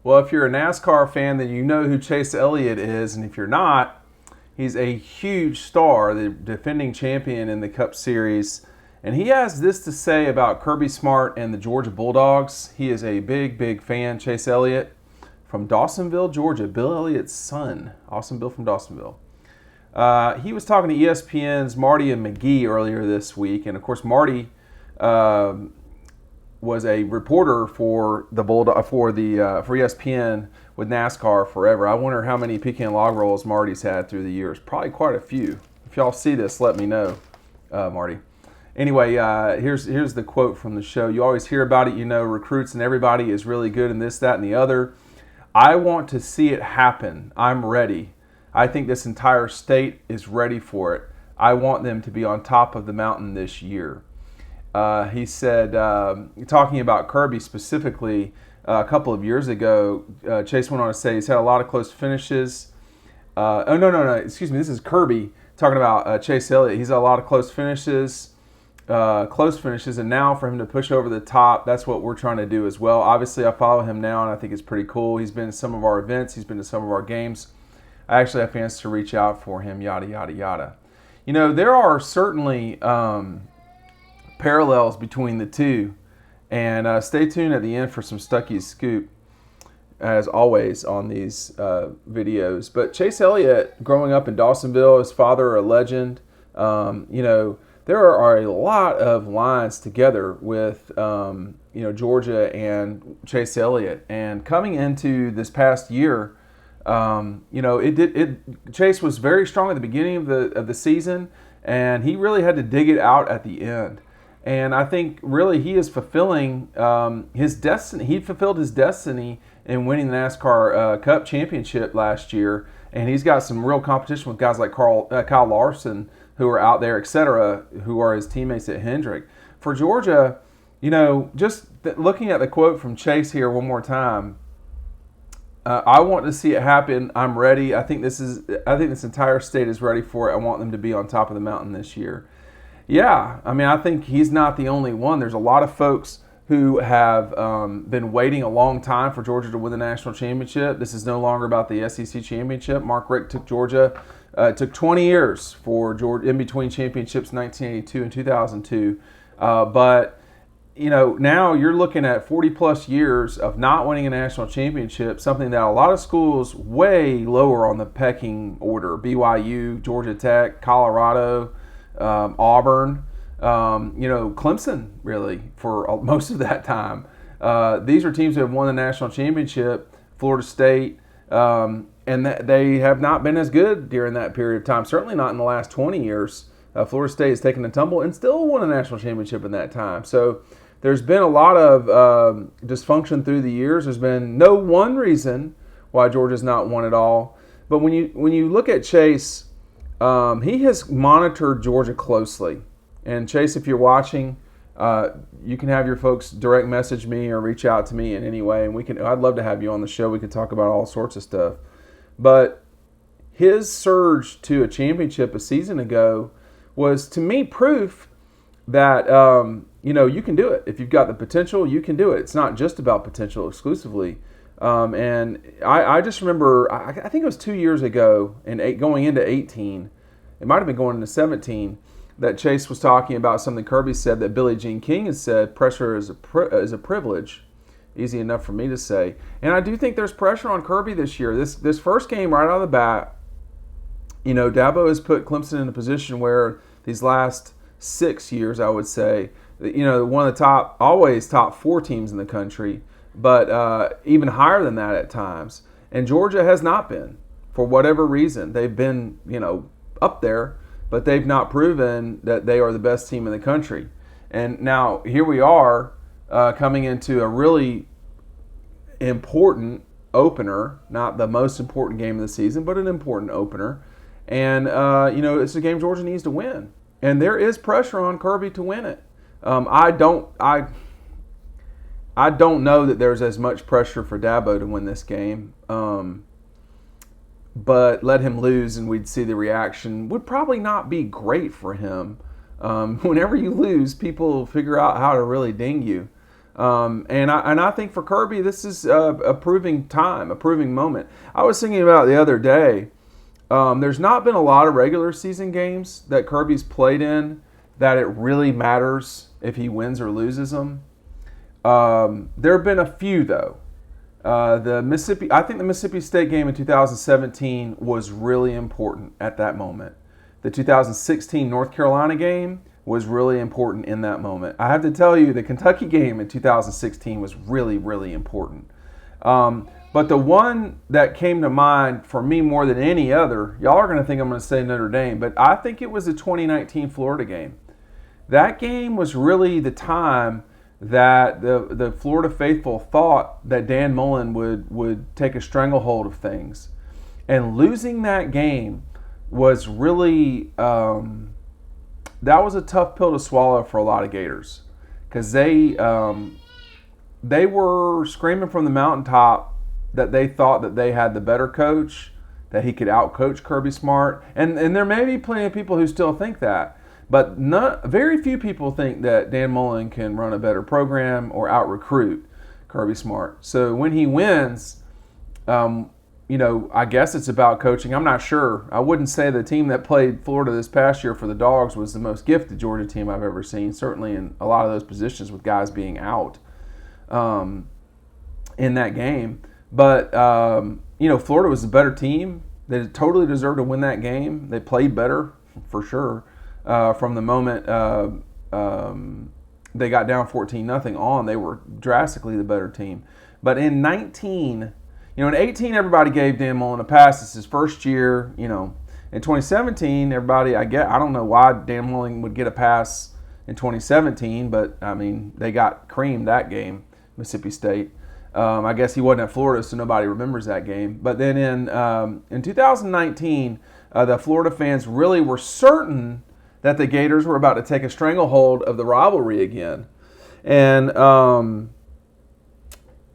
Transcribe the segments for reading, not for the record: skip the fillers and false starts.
Well, if you're a NASCAR fan, then you know who Chase Elliott is, and if you're not, he's a huge star, the defending champion in the Cup Series. And he has this to say about Kirby Smart and the Georgia Bulldogs. He is a big, big fan, Chase Elliott from Dawsonville, Georgia. Bill Elliott's son. Awesome Bill from Dawsonville. He was talking to ESPN's Marty and McGee earlier this week, and of course Marty was a reporter for the Bulldog for ESPN with NASCAR forever. I wonder how many pecan log rolls Marty's had through the years. Probably quite a few. If y'all see this, let me know, Marty. Anyway, here's the quote from the show. You always hear about it, recruits and everybody is really good in this, that, and the other. I want to see it happen. I'm ready. I think this entire state is ready for it. I want them to be on top of the mountain this year. He said, talking about Kirby specifically, a couple of years ago, Chase went on to say he's had a lot of close finishes. No, excuse me, this is Kirby talking about Chase Elliott. He's had a lot of close finishes, and now for him to push over the top, that's what we're trying to do as well. Obviously, I follow him now, and I think it's pretty cool. He's been to some of our events. He's been to some of our games. I actually have fans to reach out for him, yada, yada, yada. There are certainly parallels between the two. And stay tuned at the end for some Stuckey's Scoop, as always, on these videos. But Chase Elliott, growing up in Dawsonville, his father, a legend. There are a lot of lines together with, Georgia and Chase Elliott. And coming into this past year, Chase was very strong at the beginning of the season, and he really had to dig it out at the end. And I think really he is fulfilling his destiny. He fulfilled his destiny in winning the NASCAR Cup Championship last year, and he's got some real competition with guys like Kyle Larson, who are out there, etc., who are his teammates at Hendrick. For Georgia, just looking at the quote from Chase here one more time. I want to see it happen. I'm ready. I think this entire state is ready for it. I want them to be on top of the mountain this year. Yeah, I think he's not the only one. There's a lot of folks who have been waiting a long time for Georgia to win the national championship. This is no longer about the SEC championship. Mark Richt took Georgia. It took 20 years for Georgia in between championships, 1982 and 2002. But now you're looking at 40-plus years of not winning a national championship, something that a lot of schools way lower on the pecking order, BYU, Georgia Tech, Colorado, Auburn, Clemson, really, for most of that time. These are teams that have won the national championship, Florida State, and they have not been as good during that period of time, certainly not in the last 20 years. Florida State has taken a tumble and still won a national championship in that time. So there's been a lot of dysfunction through the years. There's been no one reason why Georgia's not won it all. But when you look at Chase, he has monitored Georgia closely. And Chase, if you're watching, you can have your folks direct message me or reach out to me in any way, and I'd love to have you on the show. We could talk about all sorts of stuff. But his surge to a championship a season ago was, to me, proof that you can do it. If you've got the potential, you can do it. It's not just about potential exclusively. And I just remember, I think it was 2 years ago, and going into 18, it might have been going into 17, that Chase was talking about something Kirby said that Billie Jean King has said: pressure is a privilege. Easy enough for me to say. And I do think there's pressure on Kirby this year. This first game right out of the bat, Dabo has put Clemson in a position where these last 6 years, I would say, one of the always top 4 teams in the country, but even higher than that at times. And Georgia has not been, for whatever reason. They've been, up there, but they've not proven that they are the best team in the country. And now here we are coming into a really important opener, not the most important game of the season, but an important opener. And, it's a game Georgia needs to win. And there is pressure on Kirby to win it. I don't know that there's as much pressure for Dabo to win this game. But let him lose and we'd see the reaction would probably not be great for him. Whenever you lose, people figure out how to really ding you. And I think for Kirby, this is a proving time, a proving moment. I was thinking about it the other day. There's not been a lot of regular season games that Kirby's played in that it really matters if he wins or loses them. There have been a few though. I think the Mississippi State game in 2017 was really important at that moment. The 2016 North Carolina game was really important in that moment. I have to tell you, the Kentucky game in 2016 was really, really important. But the one that came to mind for me more than any other, y'all are going to think I'm going to say Notre Dame, but I think it was the 2019 Florida game. That game was really the time that the Florida faithful thought that Dan Mullen would take a stranglehold of things. And losing that game was really, that was a tough pill to swallow for a lot of Gators. Because they were screaming from the mountaintop that they thought that they had the better coach, that he could out-coach Kirby Smart. And there may be plenty of people who still think that. But very few people think that Dan Mullen can run a better program or out-recruit Kirby Smart. So when he wins, I guess it's about coaching. I'm not sure. I wouldn't say the team that played Florida this past year for the Dogs was the most gifted Georgia team I've ever seen, certainly in a lot of those positions with guys being out in that game. But, Florida was a better team. They totally deserved to win that game. They played better, for sure. From the moment they got down 14-0 on, they were drastically the better team. But in 19, in 18, everybody gave Dan Mullen a pass. It's his first year. In 2017, everybody, I don't know why Dan Mullen would get a pass in 2017, but they got creamed that game, Mississippi State. I guess he wasn't at Florida, so nobody remembers that game. But then in 2019, the Florida fans really were certain that the Gators were about to take a stranglehold of the rivalry again. And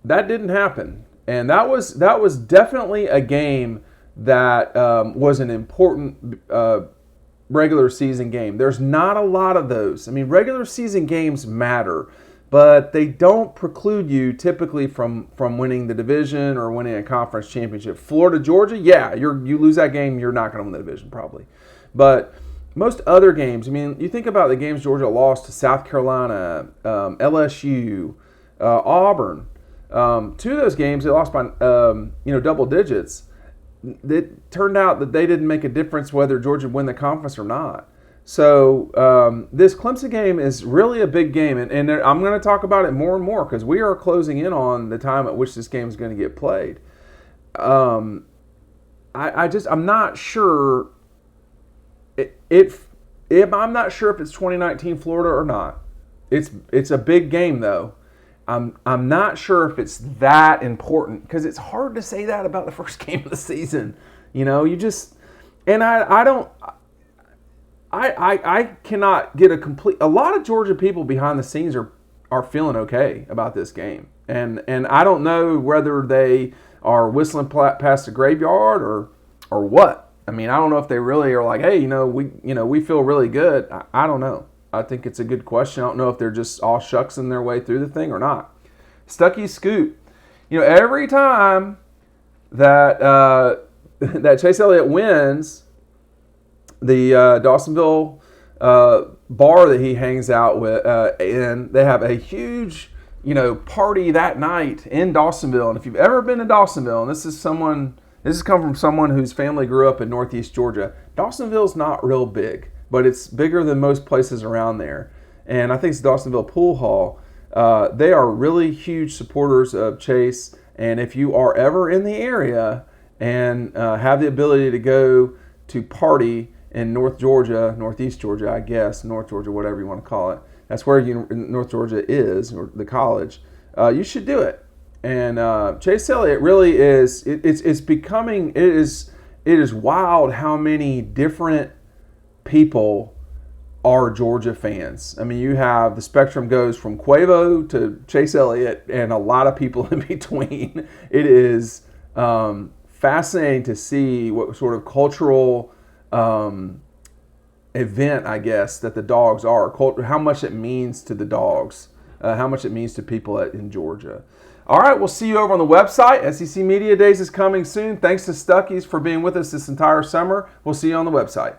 that didn't happen. And that was definitely a game that was an important regular season game. There's not a lot of those. Regular season games matter, but they don't preclude you typically from winning the division or winning a conference championship. Florida, Georgia, yeah, you lose that game, you're not going to win the division probably. But most other games, you think about the games Georgia lost to South Carolina, LSU, Auburn. Two of those games they lost by double digits. It turned out that they didn't make a difference whether Georgia would win the conference or not. So this Clemson game is really a big game, and I'm going to talk about it more and more because we are closing in on the time at which this game is going to get played. I'm not sure. I'm not sure if it's 2019 Florida or not. It's a big game though. I'm not sure if it's that important because it's hard to say that about the first game of the season. I cannot get a lot of Georgia people behind the scenes are feeling okay about this game. And I don't know whether they are whistling past the graveyard or what. I don't know if they really are like, hey, we feel really good. I don't know. I think it's a good question. I don't know if they're just all shucksing their way through the thing or not. Stuckey Scoop. Every time that that Chase Elliott wins, the Dawsonville bar that he hangs out with, and they have a huge, party that night in Dawsonville. And if you've ever been to Dawsonville, and this has come from someone whose family grew up in Northeast Georgia, Dawsonville's not real big, but it's bigger than most places around there. And I think it's Dawsonville Pool Hall. They are really huge supporters of Chase. And if you are ever in the area and have the ability to go to party in North Georgia, Northeast Georgia, I guess, North Georgia, whatever you want to call it, that's where North Georgia is, or the college, you should do it. And Chase Elliott really is. It is wild how many different people are Georgia fans. You have the spectrum goes from Quavo to Chase Elliott, and a lot of people in between. It is fascinating to see what sort of cultural event, I guess, that the Dogs are. How much it means to the Dogs. how much it means to people in Georgia. All right, we'll see you over on the website. SEC Media Days is coming soon. Thanks to Stuckey's for being with us this entire summer. We'll see you on the website.